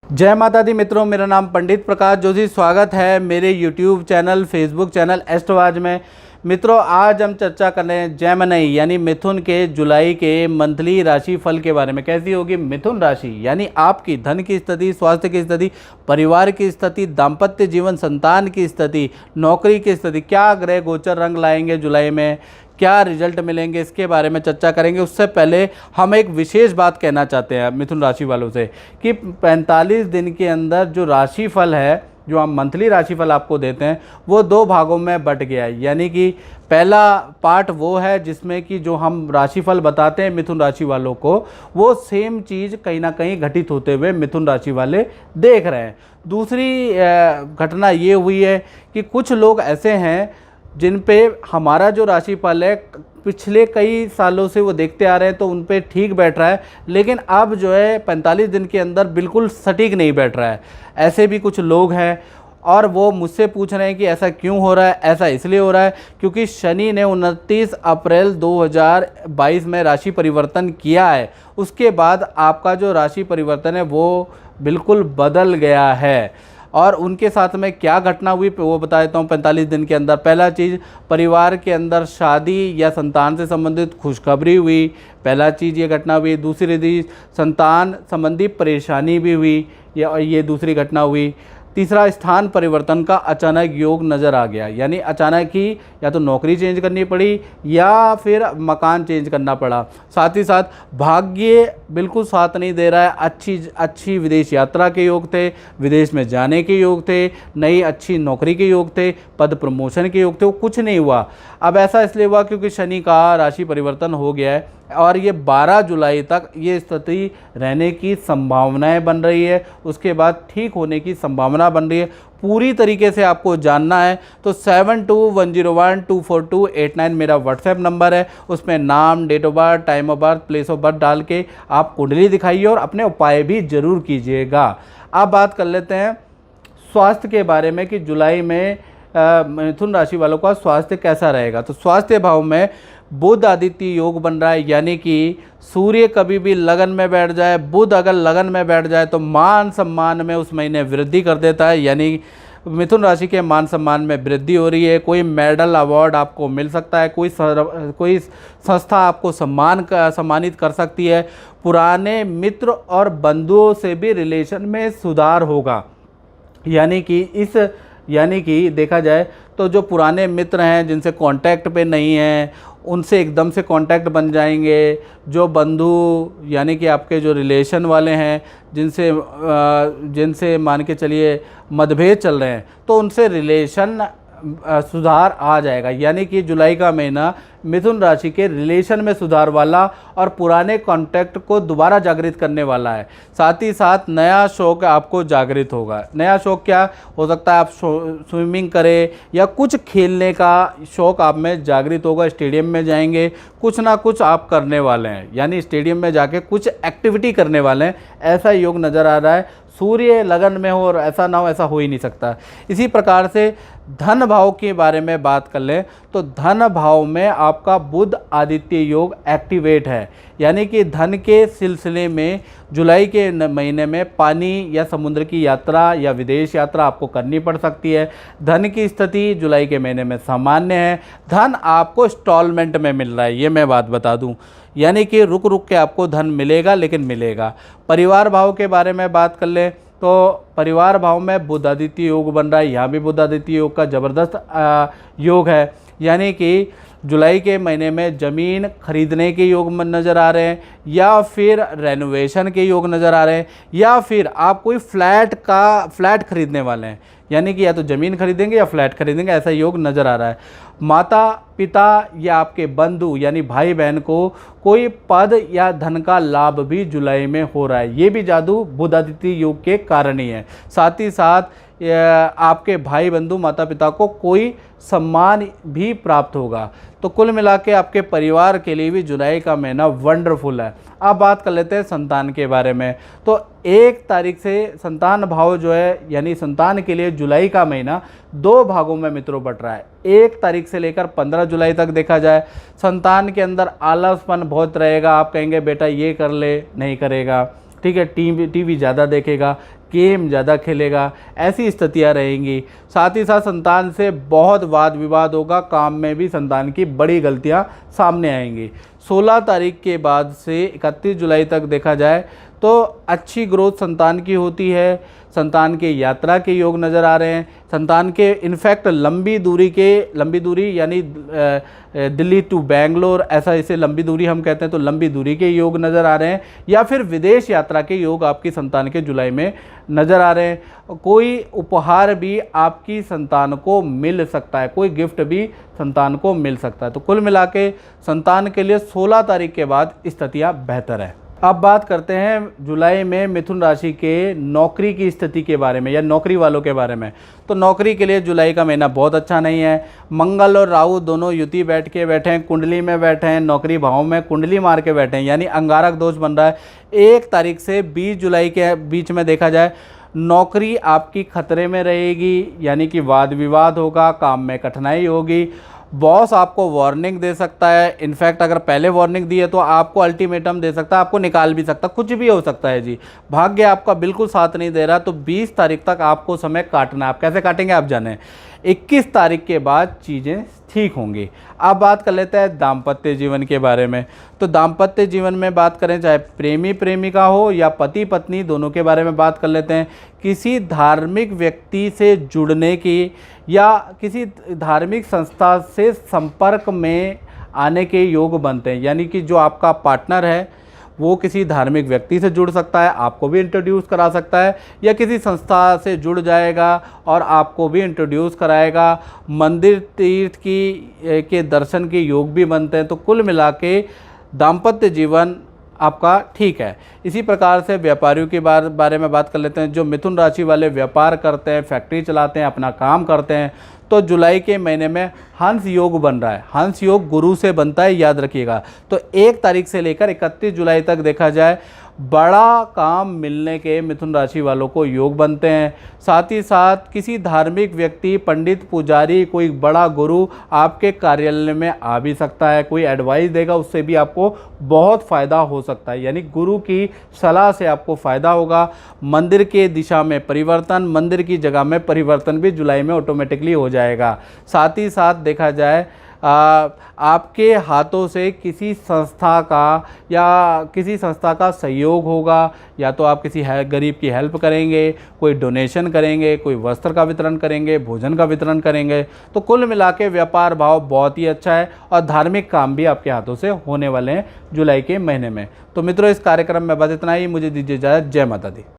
जय माता दी मित्रों, मेरा नाम पंडित प्रकाश जोशी। स्वागत है मेरे YouTube चैनल, फेसबुक चैनल एस्ट्रोवाज में। मित्रों, आज हम चर्चा कर रहे हैं जेमिनी यानी मिथुन के जुलाई के मंथली राशि फल के बारे में। कैसी होगी मिथुन राशि, यानी आपकी धन की स्थिति, स्वास्थ्य की स्थिति, परिवार की स्थिति, दाम्पत्य जीवन, संतान की स्थिति, नौकरी की स्थिति, क्या ग्रह गोचर रंग लाएंगे जुलाई में, क्या रिजल्ट मिलेंगे, इसके बारे में चर्चा करेंगे। उससे पहले हम एक विशेष बात कहना चाहते हैं मिथुन राशि वालों से कि 45 दिन के अंदर जो राशिफल है, जो हम मंथली राशिफल आपको देते हैं, वो 2 भागों में बट गया है। यानी कि पहला पार्ट वो है जिसमें कि जो हम राशिफल बताते हैं मिथुन राशि वालों को, वो सेम चीज़ कहीं ना कहीं घटित होते हुए मिथुन राशि वाले देख रहे हैं। दूसरी घटना ये हुई है कि कुछ लोग ऐसे हैं जिन पे हमारा जो राशिफल है पिछले कई सालों से वो देखते आ रहे हैं, तो उन पे ठीक बैठ रहा है, लेकिन अब जो है 45 दिन के अंदर बिल्कुल सटीक नहीं बैठ रहा है। ऐसे भी कुछ लोग हैं और वो मुझसे पूछ रहे हैं कि ऐसा क्यों हो रहा है। ऐसा इसलिए हो रहा है क्योंकि शनि ने 29 अप्रैल 2022 में राशि परिवर्तन किया है। उसके बाद आपका जो राशि परिवर्तन है वो बिल्कुल बदल गया है। और उनके साथ में क्या घटना हुई वो बता देता हूँ 45 दिन के अंदर। पहला चीज़, परिवार के अंदर शादी या संतान से संबंधित खुशखबरी हुई। पहला चीज़ ये घटना हुई। दूसरी चीज़, संतान संबंधी परेशानी भी हुई, ये दूसरी घटना हुई। तीसरा, स्थान परिवर्तन का अचानक योग नज़र आ गया, यानी अचानक ही या तो नौकरी चेंज करनी पड़ी या फिर मकान चेंज करना पड़ा। साथ ही साथ भाग्य बिल्कुल साथ नहीं दे रहा है। अच्छी विदेश यात्रा के योग थे, विदेश में जाने के योग थे, नई अच्छी नौकरी के योग थे, पद प्रमोशन के योग थे, वो कुछ नहीं हुआ। अब ऐसा इसलिए हुआ क्योंकि शनि का राशि परिवर्तन हो गया है और ये 12 जुलाई तक ये स्थिति रहने की संभावनाएं बन रही है। उसके बाद ठीक होने की संभावना बन रही है। पूरी तरीके से आपको जानना है तो 7210124289 मेरा व्हाट्सएप नंबर है। उसमें नाम, date of birth, time of birth, place of birth डाल के आप कुंडली दिखाइए और अपने उपाय भी जरूर कीजिएगा। अब बात कर लेते हैं स्वास्थ्य के बारे में कि जुलाई में मिथुन राशि वालों का स्वास्थ्य कैसा रहेगा। तो स्वास्थ्य भाव में बुध आदित्य योग बन रहा है, यानी कि सूर्य कभी भी लगन में बैठ जाए, बुध अगर लगन में बैठ जाए तो मान सम्मान में उस महीने वृद्धि कर देता है। यानी मिथुन राशि के मान सम्मान में वृद्धि हो रही है। कोई मेडल अवार्ड आपको मिल सकता है, कोई संस्था आपको सम्मानित कर सकती है। पुराने मित्र और बंधुओं से भी रिलेशन में सुधार होगा। यानी कि देखा जाए तो जो पुराने मित्र हैं जिनसे कांटेक्ट पे नहीं हैं, उनसे एकदम से कांटेक्ट बन जाएंगे। जो बंधु यानी कि आपके जो रिलेशन वाले हैं, जिनसे मान के चलिए मतभेद चल रहे हैं, तो उनसे रिलेशन सुधार आ जाएगा। यानी कि जुलाई का महीना मिथुन राशि के रिलेशन में सुधार वाला और पुराने कॉन्टैक्ट को दोबारा जागृत करने वाला है। साथ ही साथ नया शौक आपको जागृत होगा। नया शौक क्या हो सकता है? आप स्विमिंग करें या कुछ खेलने का शौक आप में जागृत होगा। स्टेडियम में जाएंगे, कुछ ना कुछ आप करने वाले हैं, यानी स्टेडियम में जाके कुछ एक्टिविटी करने वाले हैं, ऐसा योग नज़र आ रहा है। सूर्य लगन में हो और ऐसा ना हो, ऐसा हो ही नहीं सकता। इसी प्रकार से धन भाव के बारे में बात कर लें तो धन भाव में आपका बुध आदित्य योग एक्टिवेट है। यानी कि धन के सिलसिले में जुलाई के महीने में पानी या समुद्र की यात्रा या विदेश यात्रा आपको करनी पड़ सकती है। धन की स्थिति जुलाई के महीने में सामान्य है। धन आपको इंस्टॉलमेंट में मिल रहा है, ये मैं बात बता दूं। यानी कि रुक रुक के आपको धन मिलेगा, लेकिन मिलेगा। परिवार भाव के बारे में बात कर लें तो परिवार भाव में बुध आदित्य योग बन रहा है। यहाँ भी बुध आदित्य योग का ज़बरदस्त योग है। यानी कि जुलाई के महीने में ज़मीन खरीदने के योग नज़र आ रहे हैं, या फिर रेनोवेशन के योग नज़र आ रहे हैं, या फिर आप कोई फ्लैट खरीदने वाले हैं। यानी कि या तो ज़मीन खरीदेंगे या फ्लैट खरीदेंगे, ऐसा योग नज़र आ रहा है। माता पिता या आपके बंधु यानी भाई बहन को कोई पद या धन का लाभ भी जुलाई में हो रहा है। ये भी जादू बुध आदित्य योग के कारण ही है। साथ ही साथ आपके भाई बंधु माता पिता को कोई सम्मान भी प्राप्त होगा। तो कुल मिला के आपके परिवार के लिए भी जुलाई का महीना वंडरफुल है। अब बात कर लेते हैं संतान के बारे में। तो 1 तारीख से संतान भाव जो है, यानी संतान के लिए जुलाई का महीना 2 भागों में मित्रों बट रहा है। 1 तारीख से लेकर 15 जुलाई तक देखा जाए, संतान के अंदर आलसपन बहुत रहेगा। आप कहेंगे बेटा ये कर ले, नहीं करेगा। ठीक है, टीवी ज़्यादा देखेगा, गेम ज़्यादा खेलेगा, ऐसी स्थितियाँ रहेंगी। साथ ही साथ संतान से बहुत वाद विवाद होगा, काम में भी संतान की बड़ी गलतियाँ सामने आएंगी। 16 तारीख के बाद से 31 जुलाई तक देखा जाए तो अच्छी ग्रोथ संतान की होती है। संतान के यात्रा के योग नज़र आ रहे हैं। संतान के इनफैक्ट लंबी दूरी यानी दिल्ली टू बेंगलोर, ऐसा इसे लंबी दूरी हम कहते हैं, तो लंबी दूरी के योग नज़र आ रहे हैं, या फिर विदेश यात्रा के योग आपकी संतान के जुलाई में नज़र आ रहे हैं। कोई उपहार भी आपकी संतान को मिल सकता है, कोई गिफ्ट भी संतान को मिल सकता है। तो कुल मिला के संतान के लिए 16 तारीख के बाद स्थितियाँ बेहतर है। अब बात करते हैं जुलाई में मिथुन राशि के नौकरी की स्थिति के बारे में, या नौकरी वालों के बारे में। तो नौकरी के लिए जुलाई का महीना बहुत अच्छा नहीं है। मंगल और राहु दोनों युति बैठे हैं, कुंडली में बैठे हैं, नौकरी भाव में कुंडली मार के बैठे हैं, यानी अंगारक दोष बन रहा है। 1 तारीख से 20 जुलाई के बीच में देखा जाए नौकरी आपकी खतरे में रहेगी, यानी कि वाद विवाद होगा, काम में कठिनाई होगी। बॉस आपको वार्निंग दे सकता है, इनफैक्ट अगर पहले वार्निंग दी है तो आपको अल्टीमेटम दे सकता है, आपको निकाल भी सकता है, कुछ भी हो सकता है जी। भाग्य आपका बिल्कुल साथ नहीं दे रहा, तो 20 तारीख तक आपको समय काटना है। आप कैसे काटेंगे आप जाने। 21 तारीख के बाद चीज़ें ठीक होंगी। अब बात कर लेते हैं दाम्पत्य जीवन के बारे में। तो दाम्पत्य जीवन में बात करें, चाहे प्रेमी प्रेमिका हो या पति पत्नी, दोनों के बारे में बात कर लेते हैं। किसी धार्मिक व्यक्ति से जुड़ने की या किसी धार्मिक संस्था से संपर्क में आने के योग बनते हैं, यानी कि जो आपका पार्टनर है वो किसी धार्मिक व्यक्ति से जुड़ सकता है, आपको भी इंट्रोड्यूस करा सकता है, या किसी संस्था से जुड़ जाएगा और आपको भी इंट्रोड्यूस कराएगा। मंदिर तीर्थ के दर्शन के योग भी बनते हैं। तो कुल मिला के दाम्पत्य जीवन आपका ठीक है। इसी प्रकार से व्यापारियों के बारे में बात कर लेते हैं। जो मिथुन राशि वाले व्यापार करते हैं, फैक्ट्री चलाते हैं, अपना काम करते हैं, तो जुलाई के महीने में हंस योग बन रहा है। हंस योग गुरु से बनता है, याद रखिएगा। तो 1 तारीख से लेकर 31 जुलाई तक देखा जाए बड़ा काम मिलने के मिथुन राशि वालों को योग बनते हैं। साथ ही साथ किसी धार्मिक व्यक्ति, पंडित, पुजारी, कोई बड़ा गुरु आपके कार्यालय में आ भी सकता है, कोई एडवाइस देगा, उससे भी आपको बहुत फ़ायदा हो सकता है, यानी गुरु की सलाह से आपको फ़ायदा होगा। मंदिर के दिशा में परिवर्तन, मंदिर की जगह में परिवर्तन भी जुलाई में ऑटोमेटिकली हो जाएगा। साथ ही साथ देखा जाए आपके हाथों से किसी संस्था का सहयोग होगा, या तो आप किसी गरीब की हेल्प करेंगे, कोई डोनेशन करेंगे, कोई वस्त्र का वितरण करेंगे, भोजन का वितरण करेंगे। तो कुल मिला के व्यापार भाव बहुत ही अच्छा है, और धार्मिक काम भी आपके हाथों से होने वाले हैं जुलाई के महीने में। तो मित्रों, इस कार्यक्रम में बस इतना ही। मुझे दीजिए इजाज़त। जय माता दी।